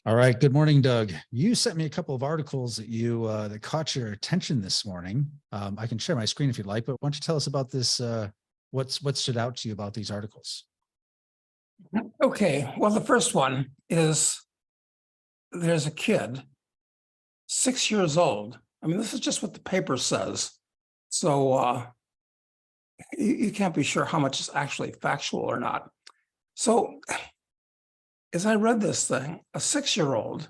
All right. Good morning, Doug. You sent me a couple of articles that caught your attention this morning. I can share my screen if you'd like, but why don't you tell us about this? What stood out to you about these articles? Okay, well, the first one is there's a kid, 6 years old. I mean, this is just what the paper says. So you can't be sure how much is actually factual or not. So as I read this thing, a 6-year-old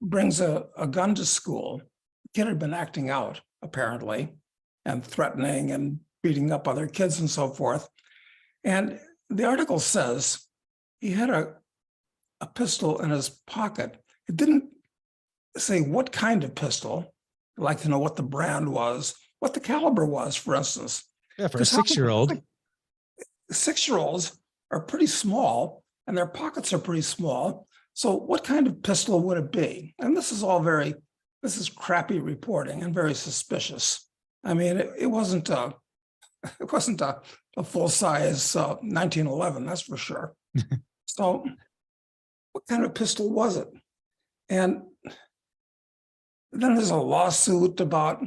brings a gun to school. The kid had been acting out, apparently, and threatening and beating up other kids and so forth. And the article says he had a pistol in his pocket. It didn't say what kind of pistol. I'd like to know what the brand was, what the caliber was, for instance. Yeah, for a 6-year-old. 6-year-olds are pretty small and their pockets are pretty small. So what kind of pistol would it be? And this is crappy reporting and very suspicious. I mean, it wasn't a full-size 1911, that's for sure. So what kind of pistol was it? And then there's a lawsuit about,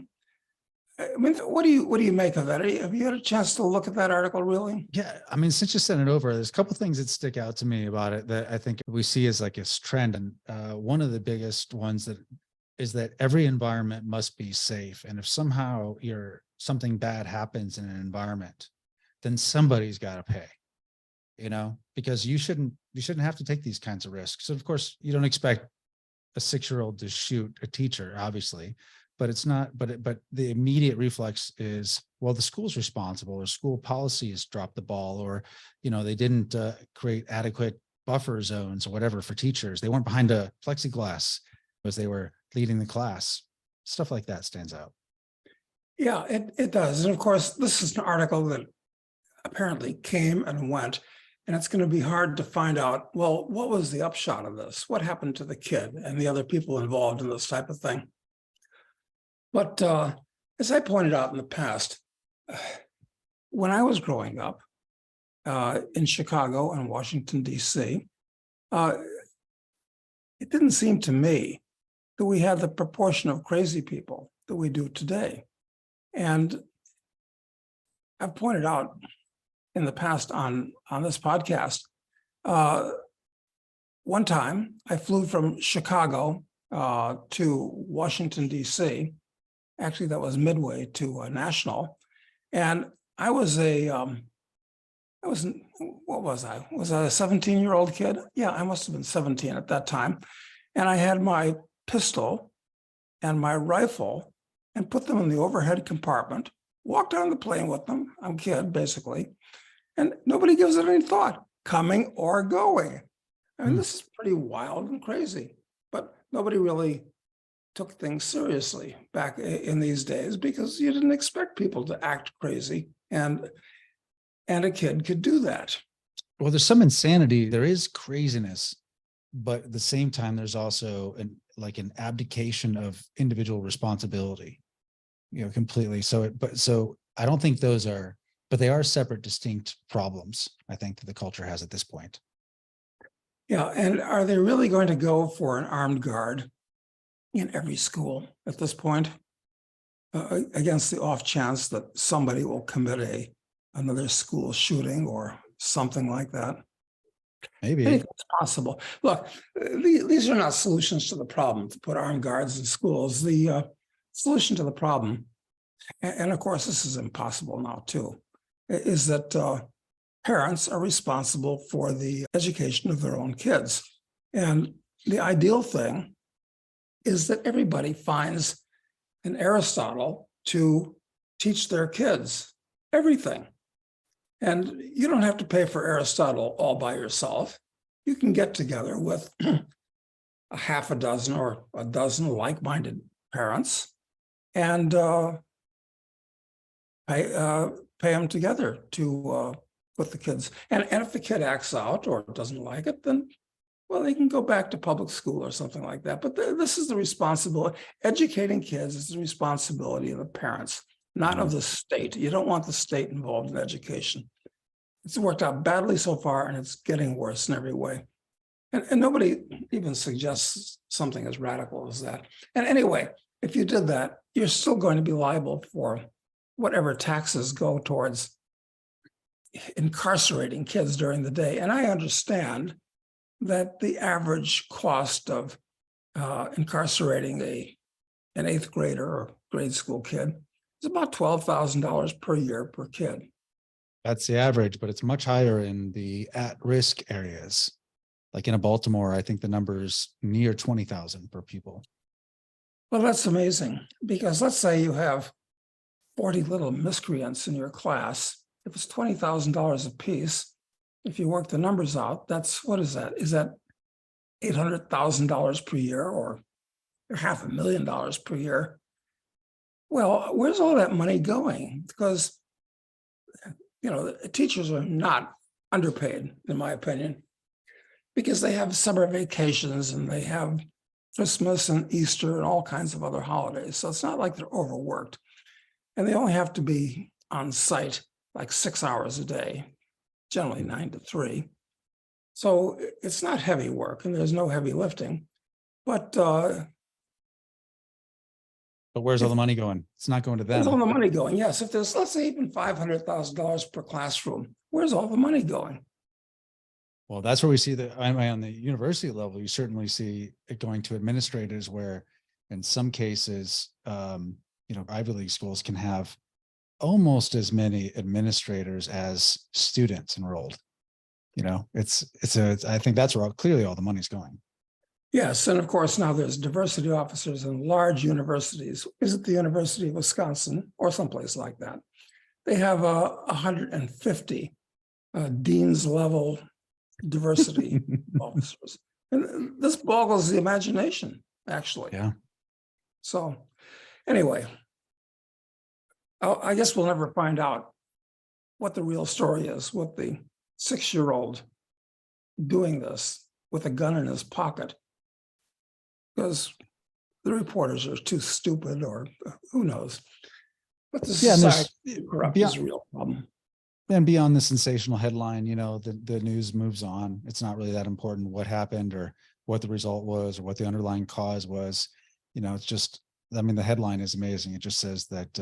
I mean, what do you make of that? Have you had a chance to look at that article, really? Yeah, I mean, since you sent it over, there's a couple of things that stick out to me about it that I think we see as like this trend. And one of the biggest ones is that every environment must be safe. And if somehow something bad happens in an environment, then somebody's got to pay, because you shouldn't have to take these kinds of risks. So of course you don't expect a 6-year-old to shoot a teacher, obviously, but it's not, but the immediate reflex is, well, the school's responsible, or school policy has dropped the ball, or, they didn't create adequate buffer zones or whatever for teachers. They weren't behind a plexiglass as they were leading the class. Stuff like that stands out. Yeah, it does. And of course, this is an article that apparently came and went, and it's going to be hard to find out, well, what was the upshot of this? What happened to the kid and the other people involved in this type of thing? But as I pointed out in the past, when I was growing up in Chicago and Washington, D.C., it didn't seem to me that we had the proportion of crazy people that we do today. And I've pointed out in the past on this podcast, one time I flew from Chicago to Washington, D.C. Actually, that was midway to National. And I was what was I? Was I a 17-year-old kid? Yeah, I must have been 17 at that time. And I had my pistol and my rifle and put them in the overhead compartment, walked on the plane with them. I'm a kid, basically. And nobody gives it any thought, coming or going. I mean, this is pretty wild and crazy, but nobody really took things seriously back in these days because you didn't expect people to act crazy, and a kid could do that. Well, there's some insanity. There is craziness, but at the same time, there's also an abdication of individual responsibility, completely. So I don't think those are, but they are separate, distinct problems, I think, that the culture has at this point. Yeah, and are they really going to go for an armed guard in every school at this point, against the off chance that somebody will commit another school shooting or something like that? Maybe. It's possible. Look, these are not solutions to the problem, to put armed guards in schools. The solution to the problem, and of course this is impossible now too, is that parents are responsible for the education of their own kids. And the ideal thing is that everybody finds an Aristotle to teach their kids everything. And you don't have to pay for Aristotle all by yourself. You can get together with a half a dozen or a dozen like-minded parents and pay them together to put the kids. And if the kid acts out or doesn't like it, then, well, they can go back to public school or something like that. But this is the responsibility. Educating kids is the responsibility of the parents, not of the state. You don't want the state involved in education. It's worked out badly so far, and it's getting worse in every way. And nobody even suggests something as radical as that. And anyway, if you did that, you're still going to be liable for whatever taxes go towards incarcerating kids during the day. And I understand that the average cost of incarcerating an eighth grader or grade school kid is about $12,000 per year per kid. That's the average, but it's much higher in the at-risk areas. Like in Baltimore, I think the number is near 20,000 per pupil. Well, that's amazing, because let's say you have 40 little miscreants in your class. If it's $20,000 a piece, if you work the numbers out, that's, what is that? Is that $800,000 per year or $500,000 per year? Well, where's all that money going? Because, you know, teachers are not underpaid, in my opinion, because they have summer vacations and they have Christmas and Easter and all kinds of other holidays. So it's not like they're overworked. And they only have to be on site like 6 hours a day, generally 9 to 3. So it's not heavy work and there's no heavy lifting. But where's all the money going? It's not going to them. where's all the money going? Yes, if there's, let's say, even $500,000 per classroom, where's all the money going? Well, that's where we see that on the university level, you certainly see it going to administrators where in some cases, you know, Ivy League schools can have almost as many administrators as students enrolled. You know, I think that's where clearly all the money's going. Yes, and of course, now there's diversity officers in large universities. Is it the University of Wisconsin or someplace like that? They have 150 dean's level diversity officers. And this boggles the imagination, actually. Yeah. So anyway, I guess we'll never find out what the real story is with the 6-year-old doing this with a gun in his pocket, because the reporters are too stupid, or who knows. But the society corrupt is a real problem. And beyond the sensational headline, you know, the news moves on. It's not really that important what happened or what the result was or what the underlying cause was. You know, it's just, I mean, the headline is amazing. It just says that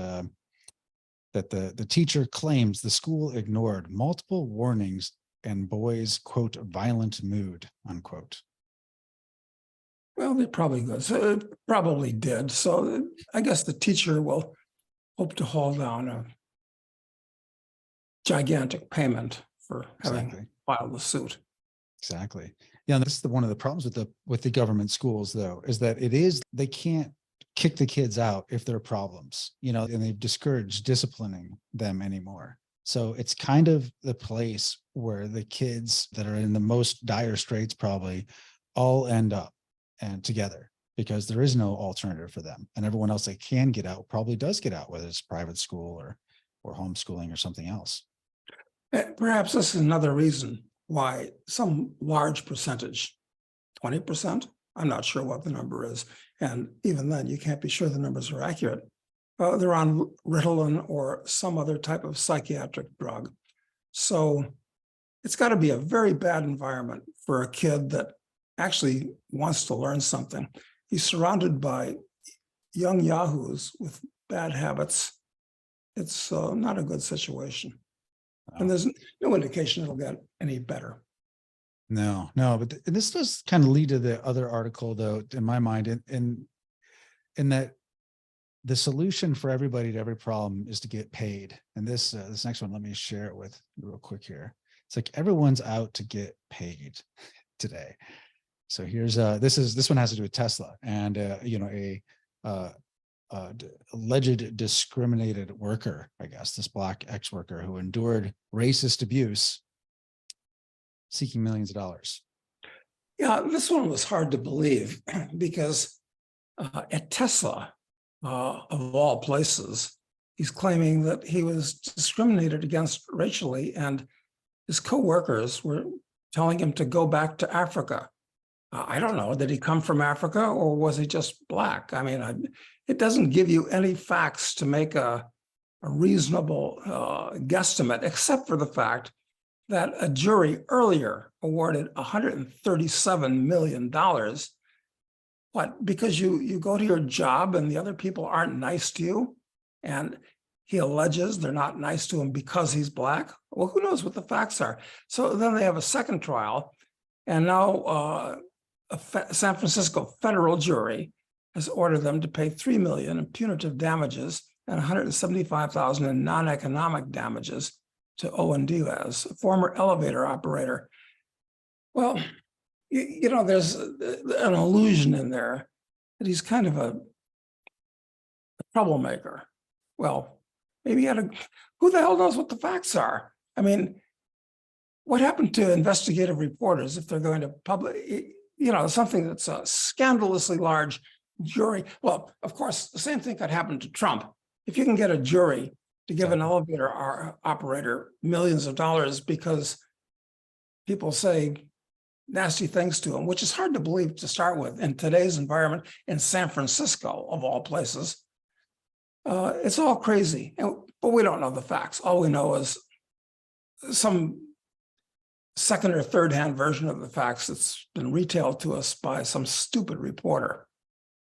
the teacher claims the school ignored multiple warnings and boys, quote, violent mood, unquote. Well, they probably good. So it probably did. So I guess the teacher will hope to haul down a gigantic payment for having filed the suit. Exactly. Yeah, and this is one of the problems with the government schools, though, is that they can't kick the kids out if there are problems, you know, and they've discouraged disciplining them anymore. So it's kind of the place where the kids that are in the most dire straits probably all end up and together, because there is no alternative for them. And everyone else that can get out probably does get out, whether it's private school or homeschooling or something else. Perhaps this is another reason why some large percentage, 20%, I'm not sure what the number is. And even then, you can't be sure the numbers are accurate. They're on Ritalin or some other type of psychiatric drug. So it's got to be a very bad environment for a kid that actually wants to learn something. He's surrounded by young yahoos with bad habits. It's not a good situation. And there's no indication it'll get any better. No, but this does kind of lead to the other article, though, in my mind, in that the solution for everybody to every problem is to get paid. And this next one, let me share it with you real quick here. It's like everyone's out to get paid today. So here's this one has to do with Tesla and you know, alleged discriminated worker, I guess, this Black ex-worker who endured racist abuse, seeking millions of dollars. Yeah, this one was hard to believe because at Tesla, of all places, he's claiming that he was discriminated against racially, and his co-workers were telling him to go back to Africa. I don't know, did he come from Africa or was he just Black? I mean, it doesn't give you any facts to make a reasonable guesstimate, except for the fact that a jury earlier awarded $137 million. What, because you go to your job and the other people aren't nice to you, and he alleges they're not nice to him because he's Black? Well, who knows what the facts are? So then they have a second trial, and now San Francisco federal jury has ordered them to pay $3 million in punitive damages and $175,000 in non-economic damages to Owen Diaz, a former elevator operator. Well, you know, there's an illusion in there that he's kind of a troublemaker. Well, maybe he had who the hell knows what the facts are? I mean, what happened to investigative reporters if they're going to publish, you know, something that's a scandalously large jury? Well, of course, the same thing could happen to Trump. If you can get a jury to give an elevator operator millions of dollars because people say nasty things to him, which is hard to believe to start with in today's environment in San Francisco, of all places. It's all crazy, but we don't know the facts. All we know is some second or third hand version of the facts that's been retailed to us by some stupid reporter.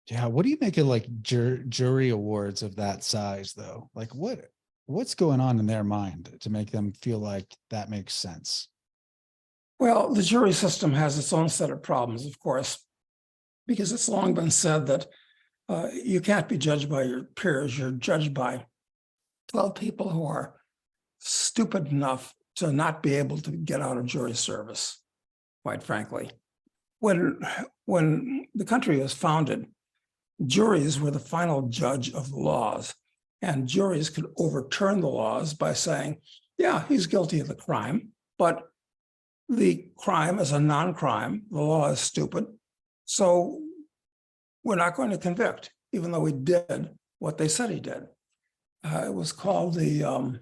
Yeah, what do you make of like jury awards of that size, though? Like what's going on in their mind to make them feel like that makes sense? Well, the jury system has its own set of problems, of course, because it's long been said that you can't be judged by your peers. You're judged by 12 people who are stupid enough to not be able to get out of jury service, quite frankly. When the country was founded, juries were the final judge of the laws, and juries could overturn the laws by saying, yeah, he's guilty of the crime, but the crime is a non-crime. The law is stupid. So we're not going to convict, even though he did what they said he did. It was called the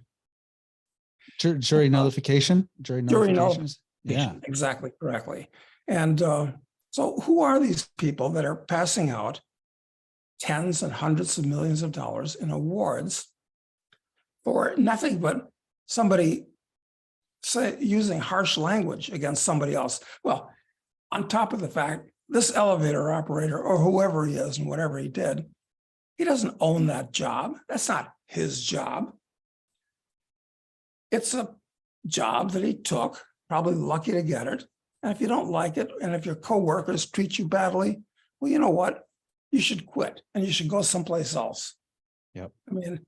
jury nullification. Jury nullifications. Yeah, exactly, correctly. And so who are these people that are passing out tens and hundreds of millions of dollars in awards for nothing but somebody using harsh language against somebody else? Well, on top of the fact, this elevator operator or whoever he is and whatever he did, he doesn't own that job. That's not his job. It's a job that he took, probably lucky to get it. And if you don't like it, and if your coworkers treat you badly, well, you know what? You should quit and you should go someplace else. Yep. I mean,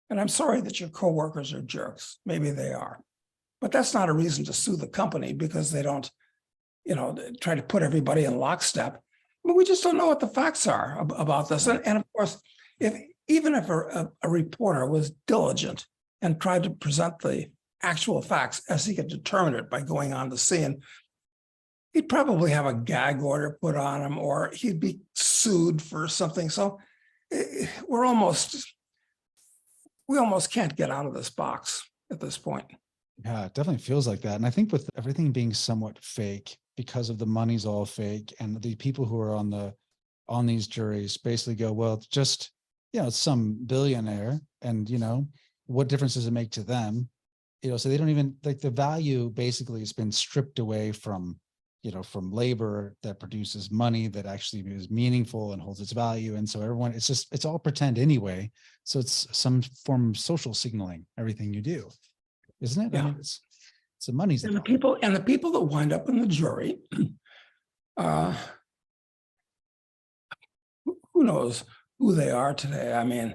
and I'm sorry that your coworkers are jerks. Maybe they are, but that's not a reason to sue the company because they don't, you know, try to put everybody in lockstep. I mean, we just don't know what the facts are about this. And of course, even if a reporter was diligent and tried to present the actual facts as he could determine it by going on the scene, he'd probably have a gag order put on him or he'd be sued for something. So we almost can't get out of this box at this point. Yeah, it definitely feels like that. And I think with everything being somewhat fake because of the money's all fake, and the people who are on these juries basically go, well, it's just, you know, it's some billionaire, and you know, what difference does it make to them? You know, so they don't even, like, the value basically has been stripped away from, you know, from labor that produces money that actually is meaningful and holds its value. And so everyone, it's all pretend anyway. So it's some form of social signaling, everything you do, isn't it? Yeah. I mean, it's the money's And the people that wind up in the jury, who knows who they are today? I mean,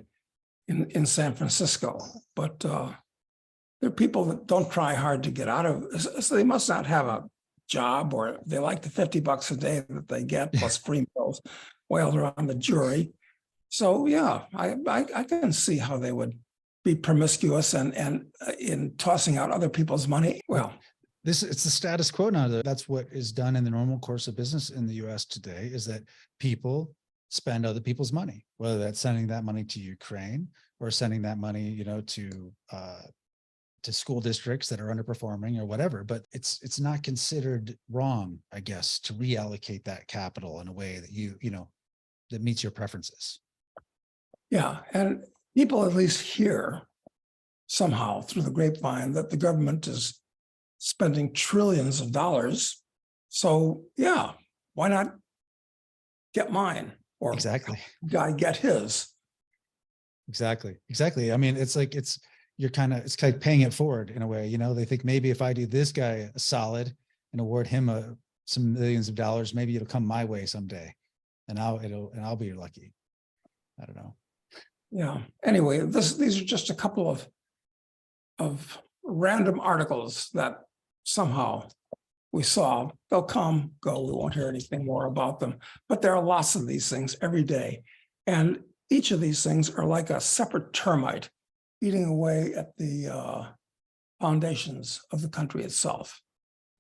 in San Francisco, but they're people that don't try hard to get out of. So they must not have a job, or they like the $50 a day that they get plus free meals while they're on the jury. So yeah, I can see how they would be promiscuous and in tossing out other people's money. Well, it's the status quo now. That's what is done in the normal course of business in the US today, is that people spend other people's money, whether that's sending that money to Ukraine or sending that money, you know, to school districts that are underperforming or whatever. But it's not considered wrong, I guess, to reallocate that capital in a way that you know, that meets your preferences. Yeah, and people at least hear somehow through the grapevine that the government is spending trillions of dollars. So yeah, why not get mine or Exactly. guy get his? Exactly. I mean, it's like, it's like paying it forward in a way, they think maybe if I do this guy a solid and award him some millions of dollars, maybe it'll come my way someday and I'll be lucky. I don't know. Yeah. Anyway, these are just a couple of random articles that somehow we saw. They'll come, go. We won't hear anything more about them. But there are lots of these things every day. And each of these things are like a separate termite eating away at the foundations of the country itself.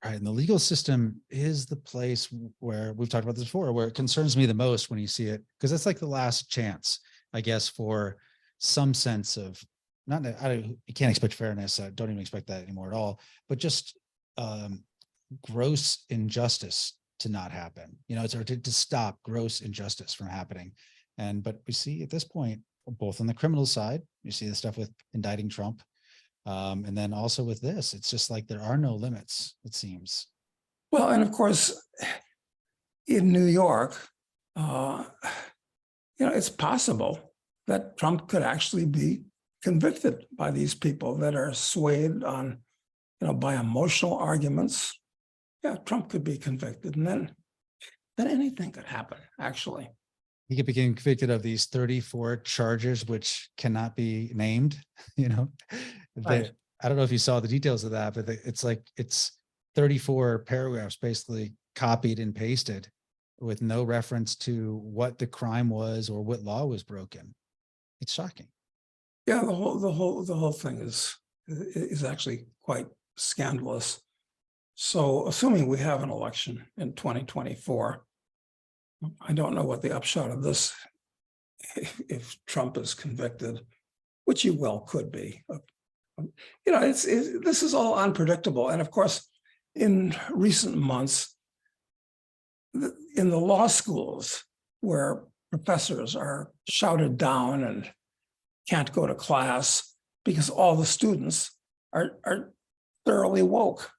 Right. And the legal system is the place where we've talked about this before, where it concerns me the most when you see it, because it's like the last chance, I guess, for some sense of you can't expect fairness. I don't even expect that anymore at all, but just gross injustice to not happen, it's or to stop gross injustice from happening. But we see at this point, both on the criminal side, you see the stuff with indicting Trump. And then also with this, it's just like there are no limits, it seems. Well, and of course, in New York, it's possible that Trump could actually be convicted by these people that are swayed on, by emotional arguments. Yeah, Trump could be convicted, and then anything could happen, actually. He could be convicted of these 34 charges, which cannot be named, Right. I don't know if you saw the details of that, but it's 34 paragraphs basically copied and pasted with no reference to what the crime was or what law was broken. It's shocking. Yeah, the whole thing is actually quite scandalous. So, assuming we have an election in 2024, I don't know what the upshot of this, if Trump is convicted, which he well could be. This is all unpredictable. And of course, in recent months, in the law schools where professors are shouted down and can't go to class because all the students are thoroughly woke.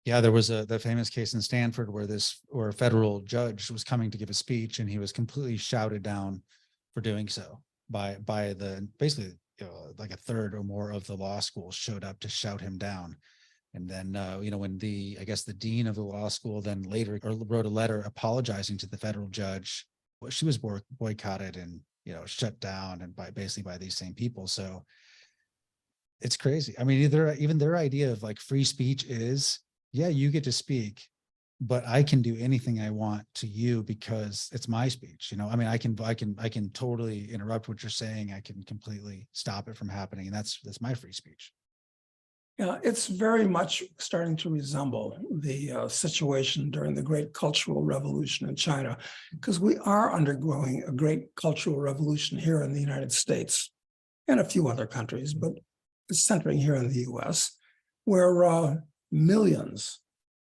Yeah, there was the famous case in Stanford where a federal judge was coming to give a speech and he was completely shouted down for doing so by the basically like a third or more of the law school showed up to shout him down. And then when I guess the dean of the law school then later wrote a letter apologizing to the federal judge, she was boycotted and shut down and by these same people. So it's crazy. I mean, even their idea of like free speech is, yeah, you get to speak, but I can do anything I want to you because it's my speech. I mean, I can totally interrupt what you're saying. I can completely stop it from happening. And that's my free speech. Yeah, it's very much starting to resemble the situation during the Great Cultural Revolution in China, because we are undergoing a great cultural revolution here in the United States and a few other countries, but it's centering here in the US, where millions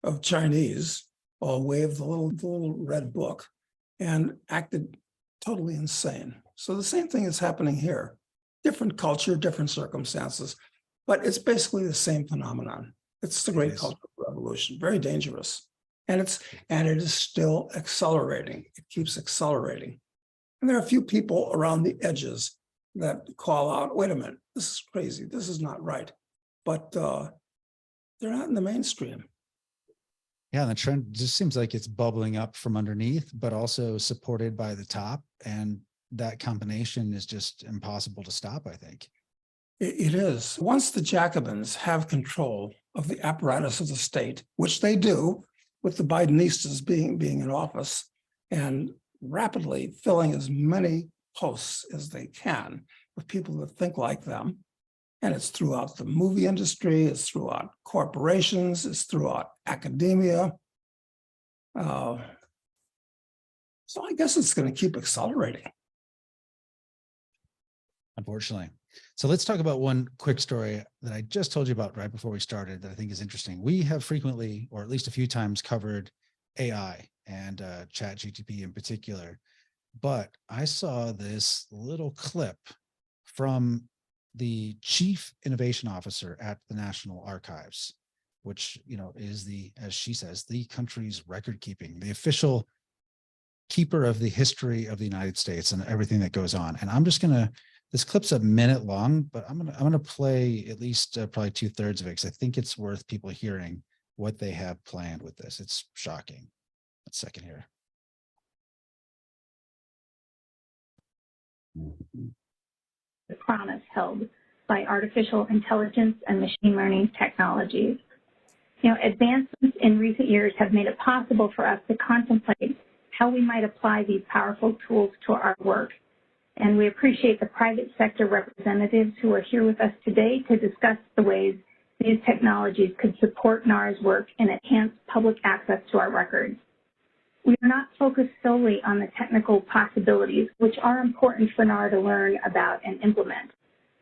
of Chinese all waved the little red book and acted totally insane. So the same thing is happening here. Different culture, different circumstances, but it's basically the same phenomenon. It's the Great Cultural Revolution, very dangerous. And it is still accelerating. It keeps accelerating. And there are a few people around the edges that call out, wait a minute, this is crazy. This is not right. But they're not in the mainstream. Yeah, the trend just seems like it's bubbling up from underneath, but also supported by the top. And that combination is just impossible to stop, I think. It is. Once the Jacobins have control of the apparatus of the state, which they do, with the Bidenistas being in office and rapidly filling as many posts as they can with people that think like them, and it's throughout the movie industry, it's throughout corporations, it's throughout academia. So I guess it's going to keep accelerating. Unfortunately. So let's talk about one quick story that I just told you about right before we started that I think is interesting. We have frequently, or at least a few times, covered AI and ChatGPT in particular, but I saw this little clip from the chief innovation officer at the National Archives, which, is as she says, the country's record keeping, the official keeper of the history of the United States and everything that goes on. And I'm just this clip's a minute long, but I'm gonna play at least probably 2/3 of it, because I think it's worth people hearing what they have planned with this. It's shocking. A second here. The promise held by artificial intelligence and machine learning technologies. Advancements in recent years have made it possible for us to contemplate how we might apply these powerful tools to our work. And we appreciate the private sector representatives who are here with us today to discuss the ways these technologies could support NARA's work and enhance public access to our records. We are not focused solely on the technical possibilities, which are important for NARA to learn about and implement,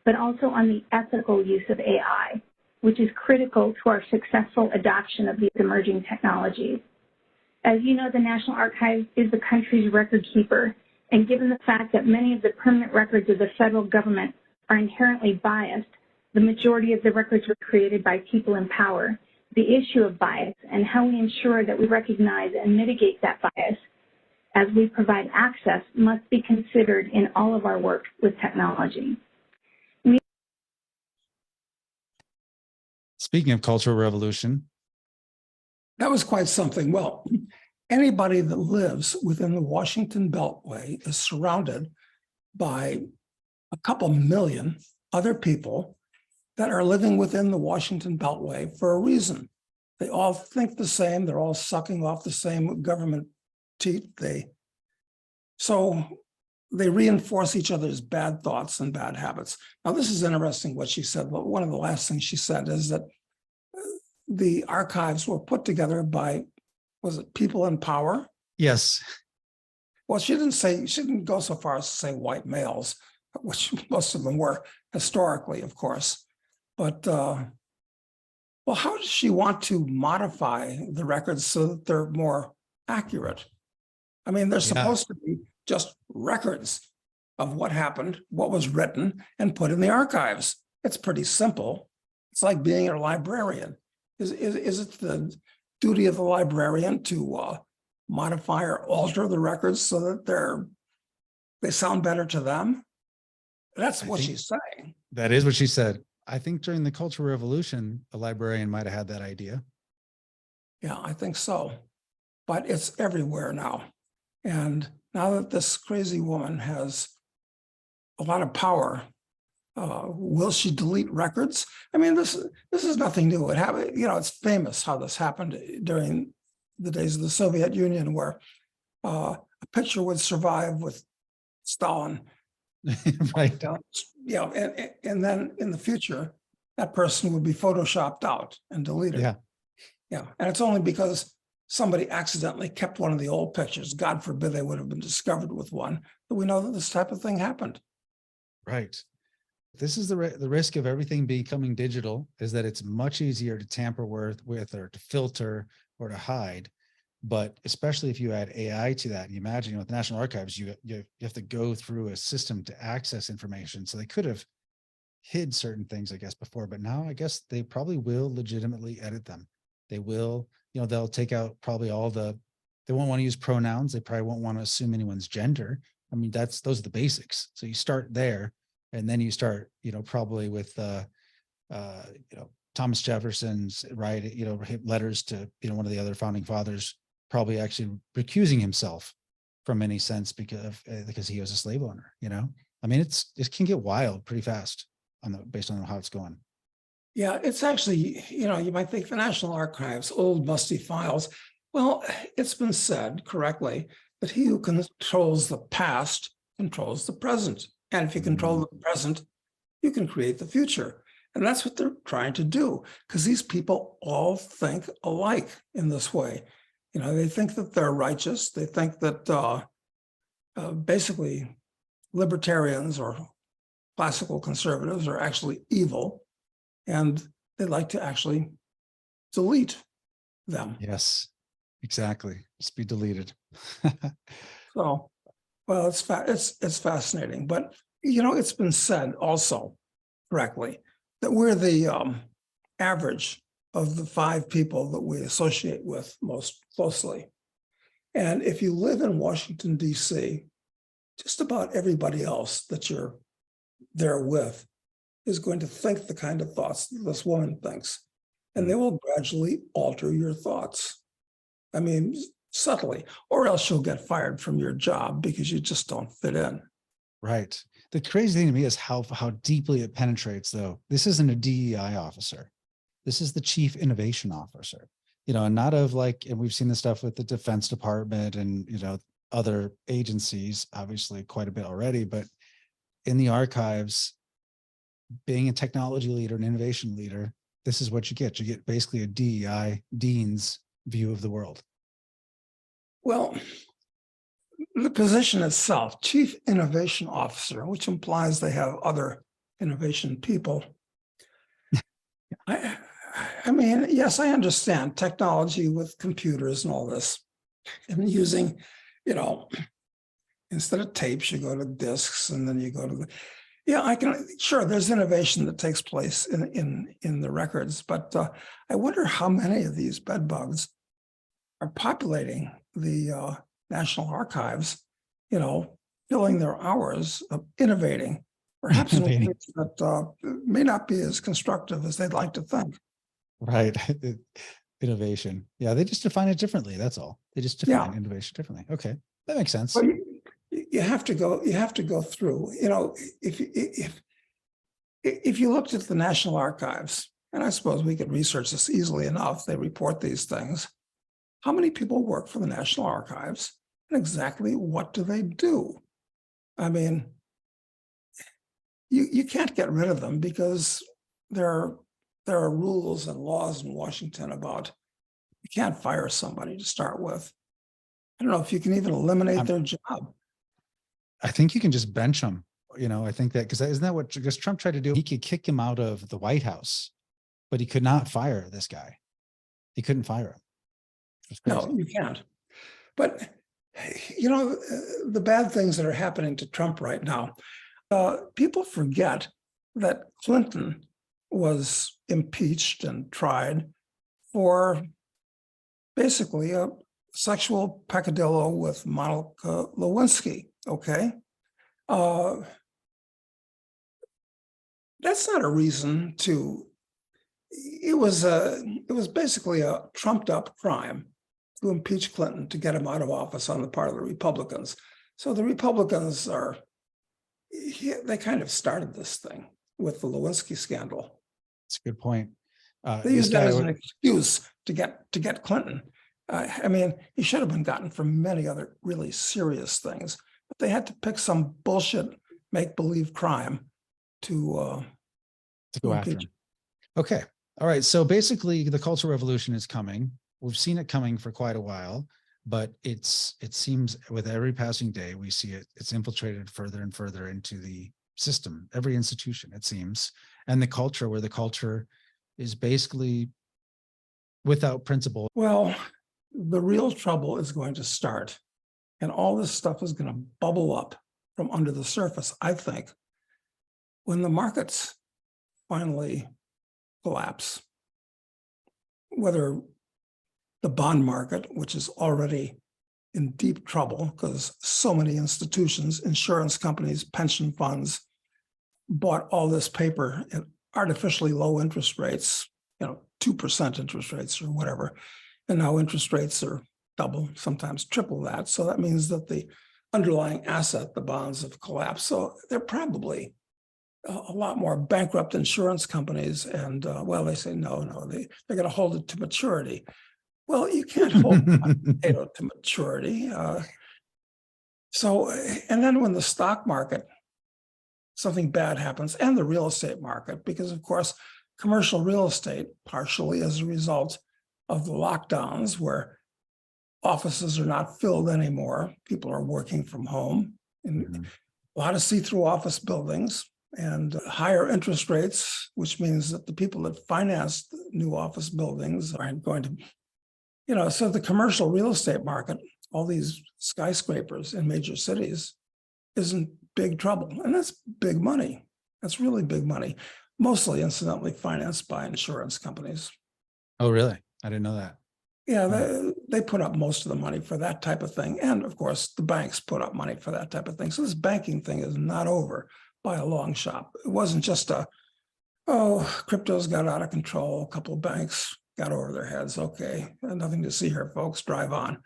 but also on the ethical use of AI, which is critical to our successful adoption of these emerging technologies. As you know, the National Archives is the country's record keeper, and given the fact that many of the permanent records of the federal government are inherently biased, the majority of the records were created by people in power. The issue of bias and how we ensure that we recognize and mitigate that bias as we provide access must be considered in all of our work with technology. Speaking of cultural revolution. That was quite something. Well, anybody that lives within the Washington Beltway is surrounded by a couple million other people that are living within the Washington Beltway for a reason. They all think the same. They're all sucking off the same government teat. So they reinforce each other's bad thoughts and bad habits. Now, this is interesting what she said. But one of the last things she said is that the archives were put together by, was it people in power? Yes. Well, she didn't go so far as to say white males, which most of them were historically, of course. But, well, how does she want to modify the records so that they're more accurate? I mean, they're supposed to be just records of what happened, what was written, and put in the archives. It's pretty simple. It's like being a librarian. Is it the duty of the librarian to modify or alter the records so that they sound better to them? That's what she's saying. That is what she said. I think during the Cultural Revolution, a librarian might have had that idea. Yeah, I think so. But it's everywhere now. And now that this crazy woman has a lot of power, will she delete records? I mean, this is nothing new. It happened, it's famous how this happened during the days of the Soviet Union, where a picture would survive with Stalin. Right. And then in the future, that person would be photoshopped out and deleted. Yeah. And it's only because somebody accidentally kept one of the old pictures. God forbid they would have been discovered with one, that we know that this type of thing happened. Right. This is the risk of everything becoming digital, is that it's much easier to tamper with or to filter or to hide. But especially if you add AI to that, and you imagine with the National Archives, you have to go through a system to access information. So they could have hid certain things, I guess, before, but now I guess they probably will legitimately edit them. They will, they'll take out probably they won't want to use pronouns. They probably won't want to assume anyone's gender. I mean, those are the basics. So you start there, and then you start, probably with, Thomas Jefferson's letters to, one of the other founding fathers, probably actually recusing himself from any sense because he was a slave owner. I mean, it can get wild pretty fast based on how it's going. Yeah, it's actually, you might think the National Archives, old musty files. Well, it's been said correctly that he who controls the past controls the present. And if you control the present, you can create the future. And that's what they're trying to do, because these people all think alike in this way. They think that they're righteous. They think that basically libertarians or classical conservatives are actually evil, and they like to actually delete them. Yes, exactly. Just be deleted. So, well, it's fascinating. But, it's been said also correctly, that we're the average of the 5 people that we associate with most closely. And if you live in Washington, D.C., just about everybody else that you're there with is going to think the kind of thoughts this woman thinks. And they will gradually alter your thoughts. I mean, subtly, or else you'll get fired from your job because you just don't fit in. Right. The crazy thing to me is how deeply it penetrates, though. This isn't a DEI officer. This is the chief innovation officer, and not of like, and we've seen this stuff with the Defense Department and, other agencies, obviously quite a bit already, but in the archives, being a technology leader, an innovation leader, this is what you get. You get basically a DEI dean's view of the world. Well, the position itself, Chief Innovation Officer, which implies they have other innovation people. I mean, yes, I understand technology with computers and all this, and using, instead of tapes, you go to discs, and then you go to sure, there's innovation that takes place in the records, but I wonder how many of these bed bugs are populating the National Archives, filling their hours of innovating, perhaps in ways that may not be as constructive as they'd like to think. Right. Innovation. Yeah, they just define it differently. That's all. They just define innovation differently. Okay, that makes sense. Well, you have to go through, if you looked at the National Archives, and I suppose we could research this easily enough, they report these things. How many people work for the National Archives, and exactly what do they do? I mean, you can't get rid of them because there are rules and laws in Washington about you can't fire somebody to start with. I don't know if you can even eliminate their job. I think you can just bench them. I think that, because isn't that what Trump tried to do? He could kick him out of the White House, but he could not fire this guy. He couldn't fire him. No, you can't. But, the bad things that are happening to Trump right now, people forget that Clinton was impeached and tried for basically a sexual peccadillo with Monica Lewinsky. Okay. That's not a reason to, it was basically a trumped up crime to impeach Clinton to get him out of office on the part of the Republicans. So the Republicans they kind of started this thing with the Lewinsky scandal. That's a good point. They used that as an excuse to get Clinton. I mean, he should have been gotten for many other really serious things, but they had to pick some bullshit make-believe crime to go after him. Okay. All right. So basically the cultural revolution is coming. We've seen it coming for quite a while, but it seems with every passing day, we see it's infiltrated further and further into the system, every institution, it seems, and the culture, where the culture is basically without principle. Well, the real trouble is going to start, and all this stuff is going to bubble up from under the surface, I think, when the markets finally collapse. Whether the bond market, which is already in deep trouble because so many institutions, insurance companies, pension funds bought all this paper at artificially low interest rates, 2% interest rates or whatever. And now interest rates are double, sometimes triple that. So that means that the underlying asset, the bonds, have collapsed. So they're probably a lot more bankrupt insurance companies. And they say, no, they're going to hold it to maturity. Well, you can't hold potato to maturity. And then when the stock market, something bad happens, and the real estate market, because of course, commercial real estate, partially as a result of the lockdowns where offices are not filled anymore, people are working from home, and a lot of see-through office buildings and higher interest rates, which means that the people that finance the new office buildings aren't going to, so the commercial real estate market, all these skyscrapers in major cities, is in big trouble. And that's big money. That's really big money. mostly incidentally financed by insurance companies. Oh, really? I didn't know that. Yeah, Hmm. they put up most of the money for that type of thing. And of course, the banks put up money for that type of thing. So this banking thing is not over by a long shot. It wasn't just crypto's got out of control. A couple of banks got over their heads. Okay, nothing to see here, folks. Drive on.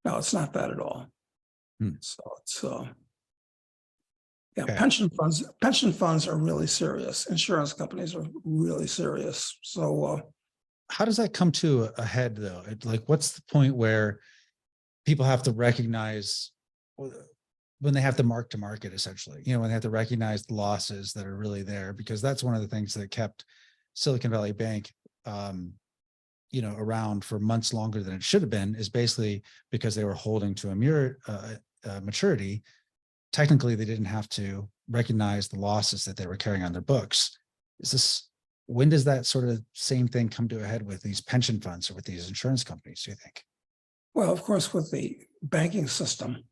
No, it's not that at all. Hmm. So it's yeah, Okay. pension funds are really serious. Insurance companies are really serious. So How does that come to a head though? Like, what's the point where people have to recognize when they have to mark to market, essentially, when they have to recognize the losses that are really there, because that's one of the things that kept Silicon Valley Bank, around for months longer than it should have been, is basically because they were holding to a maturity. Technically, they didn't have to recognize the losses that they were carrying on their books. When does that sort of same thing come to a head with these pension funds or with these insurance companies, do you think? well, of course, with the banking system,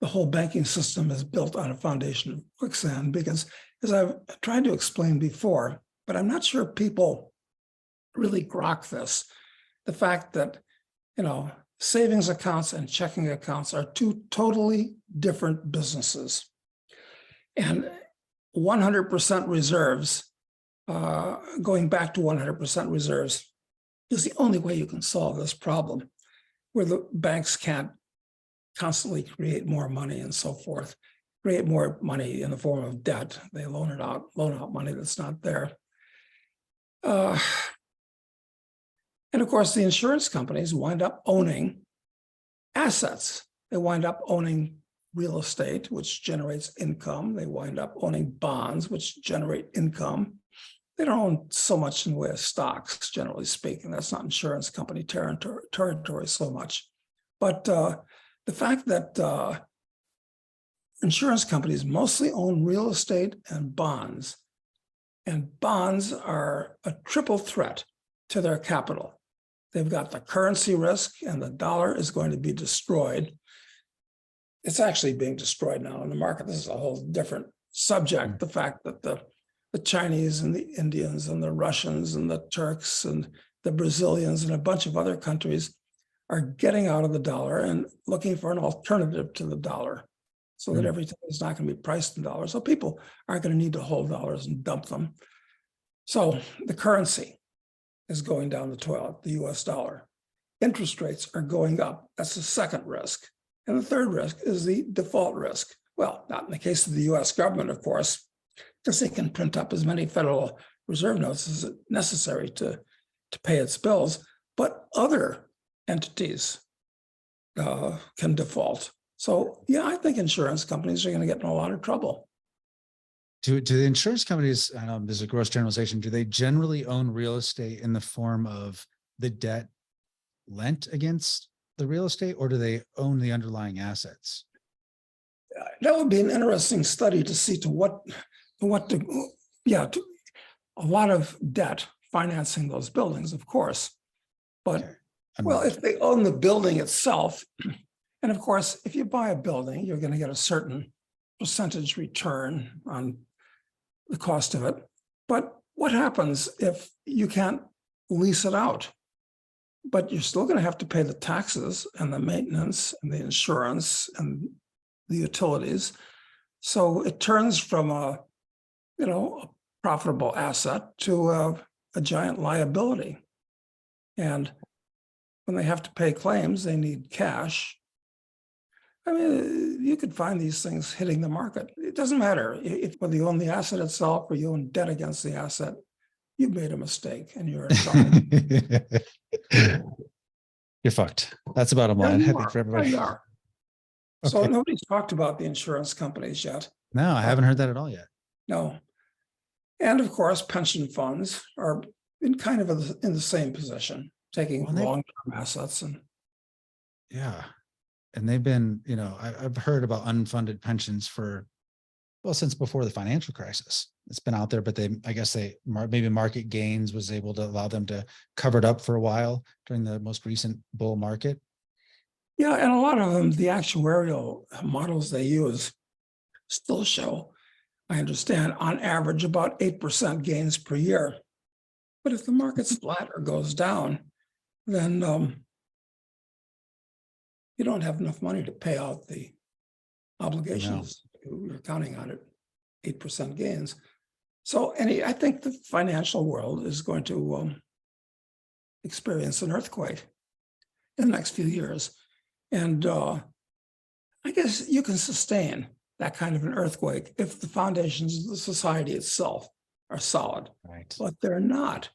the whole banking system is built on a foundation of quicksand because, as I've tried to explain before, but I'm not sure people really grok this, the fact that, savings accounts and checking accounts are two totally different businesses. And 100% reserves, going back to 100% reserves, is the only way you can solve this problem, where the banks can't constantly create more money and so forth, create more money in the form of debt. They loan out money that's not there. And of course, the insurance companies wind up owning assets. They wind up owning real estate, which generates income. They wind up owning bonds, which generate income. They don't own so much in the way of stocks, generally speaking. That's not insurance company territory so much. But the fact that insurance companies mostly own real estate and bonds are a triple threat to their capital. They've got the currency risk, and the dollar is going to be destroyed. It's actually being destroyed now in the market. This is a whole different subject. The fact that the Chinese and the Indians and the Russians and the Turks and the Brazilians and a bunch of other countries are getting out of the dollar and looking for an alternative to the dollar, so that everything is not going to be priced in dollars. So people aren't going to need to hold dollars and dump them. So the currency is going down the toilet, the US dollar. Interest rates are going up. That's the second risk. And the third risk is the default risk. Well, not in the case of the US government, of course, because they can print up as many Federal Reserve notes as necessary to pay its bills, but other entities can default. So yeah, I think insurance companies are going to get in a lot of trouble. Do the insurance companies, I know there's a gross generalization, do they generally own real estate in the form of the debt lent against the real estate, or do they own the underlying assets? That would be an interesting study to see a lot of debt financing those buildings, of course. But well, if they own the building itself, and of course, if you buy a building, you're going to get a certain percentage return on the cost of it. But what happens if you can't lease it out? But you're still going to have to pay the taxes and the maintenance and the insurance and the utilities. So it turns from a profitable asset to a giant liability. And when they have to pay claims, they need cash. I mean, you could find these things hitting the market. It doesn't matter whether you own the asset itself or you own debt against the asset. You've made a mistake and you're in trouble. You're fucked. That's the bottom line, I think, for everybody. Okay. So nobody's talked about the insurance companies yet. No, I haven't heard that at all yet. No. And of course, pension funds are in kind of in the same position, taking long-term assets. And yeah. And they've been, I've heard about unfunded pensions since before the financial crisis. It's been out there, but maybe market gains was able to allow them to cover it up for a while during the most recent bull market. Yeah, and a lot of them, the actuarial models they use still show I understand, on average, about 8% gains per year. But if the market's flat or goes down, then you don't have enough money to pay out the obligations. You're counting on it, 8% gains. So I think the financial world is going to experience an earthquake in the next few years. And I guess you can sustain that kind of an earthquake if the foundations of the society itself are solid. Right. But they're not.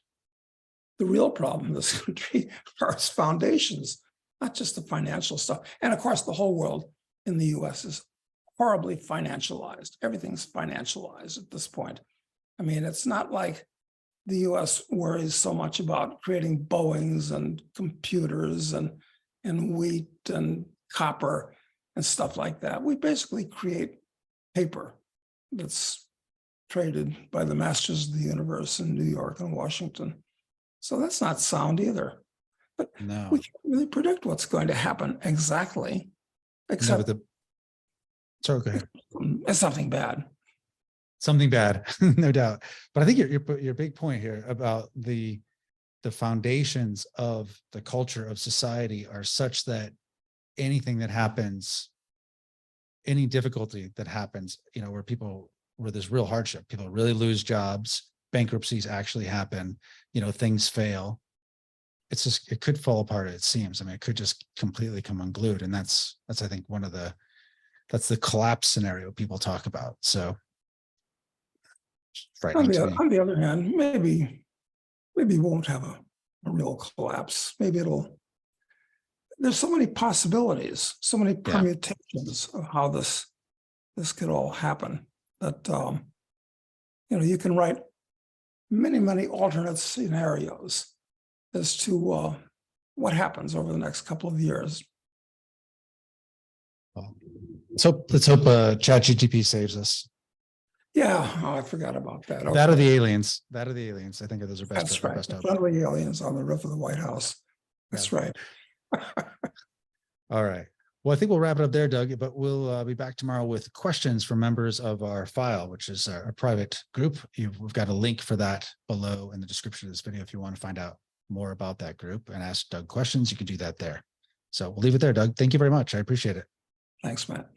The real problem in this country are its foundations, not just the financial stuff. And of course, the whole world in the US is horribly financialized. Everything's financialized at this point. I mean, it's not like the US worries so much about creating Boeings and computers and wheat and copper and stuff like that. We basically create paper that's traded by the masters of the universe in New York and Washington. So that's not sound either. But No. we can't really predict what's going to happen exactly, except sorry, go ahead. it's something bad. Something bad, no doubt. But I think your big point here about the foundations of the culture of society are such that anything that happens, any difficulty that happens, where there's real hardship, people really lose jobs, bankruptcies actually happen, things fail. It's just, it could fall apart, it seems. I mean, it could just completely come unglued. And that's I think that's the collapse scenario people talk about. So On the other hand, maybe we won't have a real collapse. Maybe there's so many possibilities, so many permutations of how this could all happen that, you can write many alternate scenarios as to what happens over the next couple of years. Well, let's hope ChatGPT saves us. Yeah, I forgot about that. That or the aliens. I think those are best. That's right. Best The hope. friendly aliens on the roof of the White House. That's right. All right. Well, I think we'll wrap it up there, Doug, but we'll be back tomorrow with questions from members of our file, which is our private group. We've got a link for that below in the description of this video. If you want to find out more about that group and ask Doug questions, you can do that there. So we'll leave it there, Doug. Thank you very much. I appreciate it. Thanks, Matt.